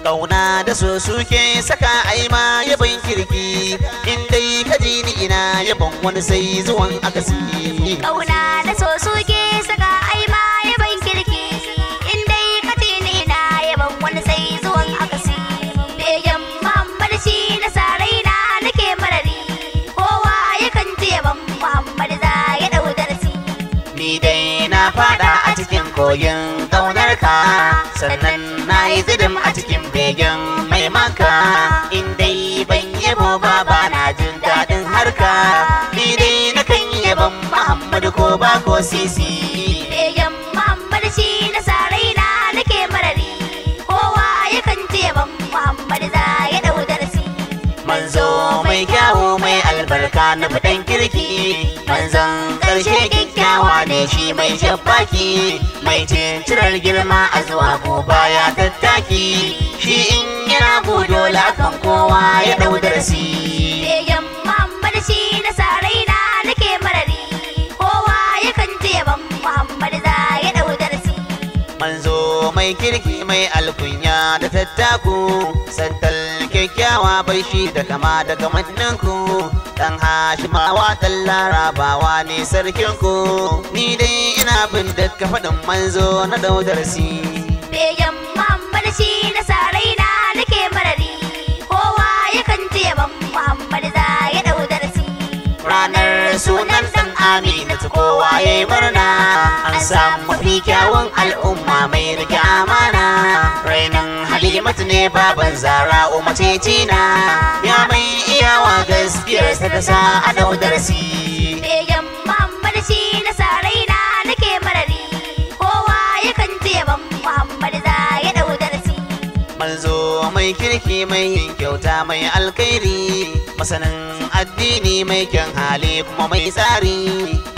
Kauna da so suke saka aima yabon kirki, in dai ka ji ni ina yabon wani sai zuwan akasi. Kauna da so suke saka aima yabon kirki, in dai ka ji ni ina yabon wani sai zuwan akasi. Begen Muhammad shi na sarai na nake marari, kowa yakan ce yabon Muhammad za ya dau darasi. Ni dai na fada a cikin kogin kaunar ka, sannan na yi zidim a cikin begen mai maka. In dai ban yabo ba na jin daɗin harka, ni dai na kan yabon Muhammad ko ba ko sisi. Begen Muhammad shi na sarai na nake marari, kowa yakan ce yabon Muhammad za ya dau darasi. Manzo mai kyawu mai albarka na faɗan kirki, manzon ƙarshe kyakkyawa ne shi mai shabbaki, mai cincirar girma a zuwa ko baya tattaki, shi in yana budola kan kowa ya ɗau darasi. Begen Muhammad shi na sarai na nake marari, kowa yakan ce yabon Muhammad za ya dau darasi. Manzo mai kirki mai alkunya da tattaku, santal kyakkyawa bai shi da kama da kamanninku, dan Hashimawa dan Larabawa ne sarkinku, ni dai ina bin dukkan faɗin manzo na dau darasi. Begen Muhammad shi na sarai na nake marari, kowa yakan ce yabon Muhammad za ya dau darasi. Ranar sunan dan Aminatu kowa ya yi murna, an samu mafi kyawun al'umma mai rike amana. Rainan Halimatu ne baban Zara'u macecina, ya mai iyawa gaskiyarsa ta sa a dau darasi. Begen Muhammad shi na sarai na nake marari, kowa yakan ce yabon Muhammad za ya dau darasi. Manzo mai kirki mai yin kyauta mai alkhairi, masanin addini mai kyan hali kuma mai tsari,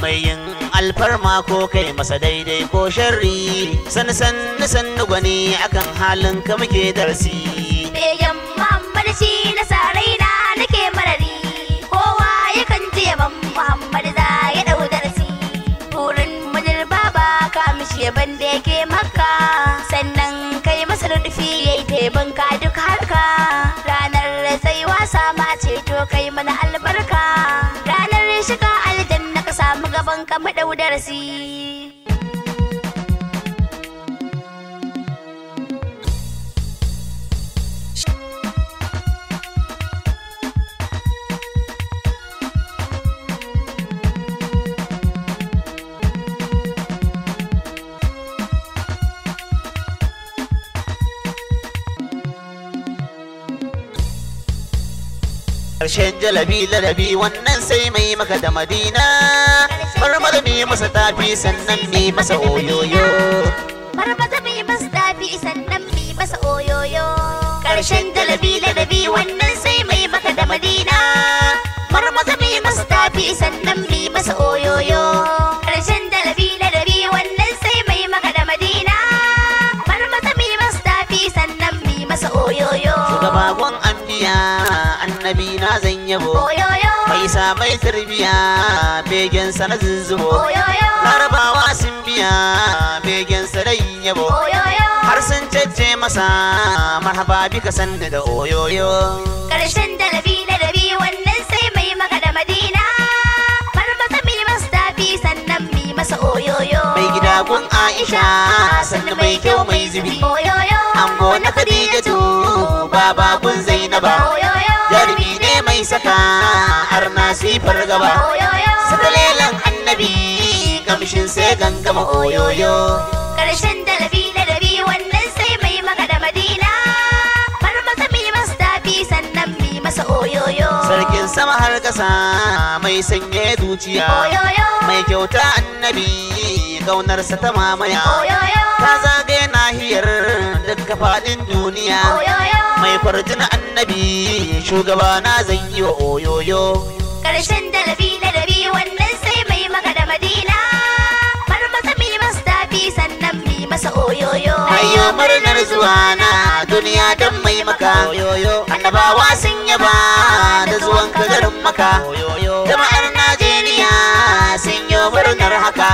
mai yin alfarma ko kai masa daidai ko sharri, sannu gwani akan halin ka muke darsi. Begen Muhammad shi na sarai na nake marari, kowa yakan ce yabon Muhammad za ya dau darasi. Burin munir baba ka mishi yaban da yake maka, sannan kai masa rufi yayi teban ka duk harka. Ranar sai wasa ma ceto kai mana albarka, ranar shiga aljanna ka samu gaban ka mu dau darasi. Ƙarshen jalabi ladabi wannan sai mai maka da Madina, marmara mi masa tafi sannan mi masa oyoyo. Marmara mi masa tafi sannan mi masa oyoyo. Ƙarshen jalabi ladabi wannan sai mai maka da Madina, marmara mi masa tafi sannan mi masa oyoyo. Ƙarshen jalabi ladabi wannan sai mai maka da Madina, marmara mi masa tafi sannan mi masa oyoyo. Shugabagon anbiya annabi na zan yabo, mai sa mai tarbiya begen sa na zuzzubo, larabawa sun biya begen sa dai yabo, har sun cece masa marhaba bika sanni da oyoyo. Ƙarshen dalabi ladabi wannan sai mai maka da Madina, marmasa mi masa tafi sannan mi masa oyoyo. Mai gida gun Aisha sannan mai kyau mai zubi, ango na Khadijatu baba gun Zainaba, jarumi ne mai saka har na sifar gaba, sakalelan annabi kamshin sai gangama oyoyo. Ƙarshen dalabi ladabi wannan sai mai maka da Madina, marmasa mi masa tafi sannan mi masa oyoyo. Sarkin sama har ƙasa mai sanye zuciya, mai kyauta annabi ƙaunarsa ta mamaya, ta zagaye nahiyar dukka faɗin duniya, mai kwarjina annabi shugaba na zan yi wa oyoyo. Ƙarshen dalabi ladabi wannan sai mai maka da Madina, marmasa mi masa tafi sannan mi masa oyoyo. Ayyo murnar zuwa na duniya don mai maka oyoyo, annabawa sun yaba da zuwan ka garin maka. haka jama'ar Najeriya sun yi murnar haka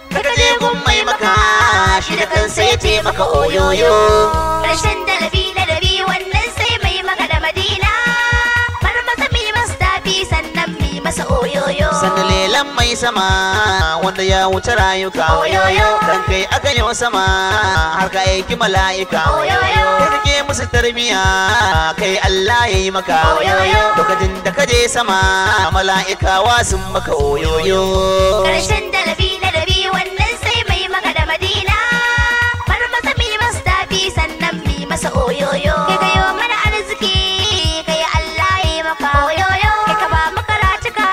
daga je gun mai maka shi da kansa ya ce maka oyoyo Ƙarshen dalabi ladabi wannan sai mai maka da Madina bar masa mi masa tafi sannan mi masa oyoyo sannan lelan mai sama wanda ya wuce rayuka Oyoyo. dan kai aka yi sama har ka aiki mala'ika Oyoyo. kai kake musu tarbiya kai Allah ya yi maka Oyoyo. lokacin da ka je sama mala'ikawa sun maka oyoyo Ƙarshen dalabi ladabi wannan sai mai maka da Madina bar masa mi masa tafi sannan mi masa oyoyo kai kayo mana arziki kai Allah ya yi maka oyoyo kai ka ba mu karatuka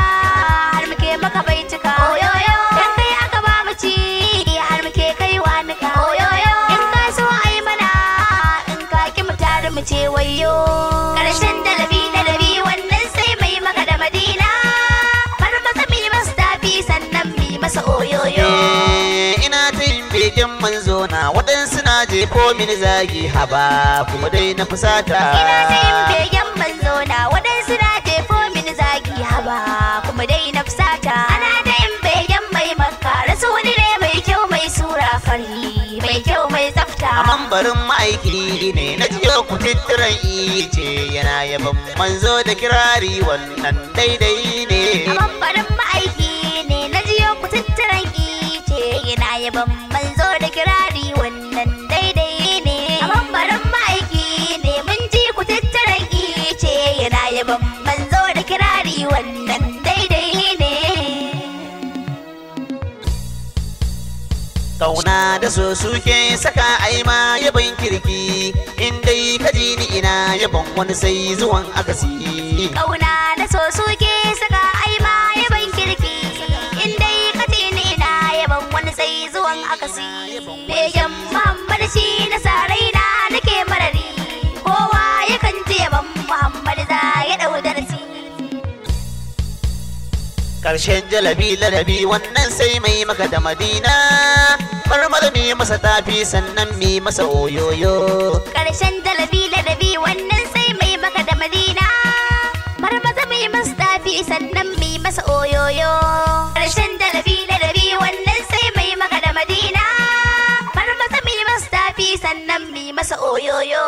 har muke maka baituka oyoyo dan kai aka ba mu ci har muke kai wanuka oyoyo in ka so ai mana in ka ki mu tare mu ce wayo Ƙarshen dalabi ladabi wannan sai mai maka da Madina bar masa mi masa tafi sannan mi masa oyoyo ina ta yin begen manzo na waɗansu na je ko mini zagi haba kuma dai na fusata Ina ta yin begen manzo na waɗansu na jefo mini zagi haba kuma dai na fusata ana ta yin begen mai makka rasuli ne mai kyau mai sura fari mai kyau mai tsafta a mambarin ma'aiki ne na jiyo ku tittiran ice yana yaban manzo da kirari wannan daidai ne a mambarin ma'aiki ne na jiyo ku tattaran ice yana yaban manzo da kirari wannan daidai ne a mambarin ma'aiki ne mun ji ku tattaran ice yana yaban manzo da kirari wannan daidai ne kauna da so suke saka aima yaban kirki in dai ka ji ni ina yaban wani sai zuwan akasi Kauna da so suke saka ai ma yaban kirki in dai ka ni ina yaban wani sai zuwan akasi begen Muhammad shi na sarai na nake marari kowa yakan ce yaban Muhammad za ya dau darasi karshen jalabi ladabi wannan sai mai maka da Madina marmar mi masa tafi sannan mi masa oyoyo Ƙarshen dalabi ladabi wannan sai mai maka da Madina marmaza mai masa tafi sannan mai masa oyoyo Ƙarshen dalabi ladabi wannan sai mai maka da Madina marmaza mai masa tafi sannan mai masa oyoyo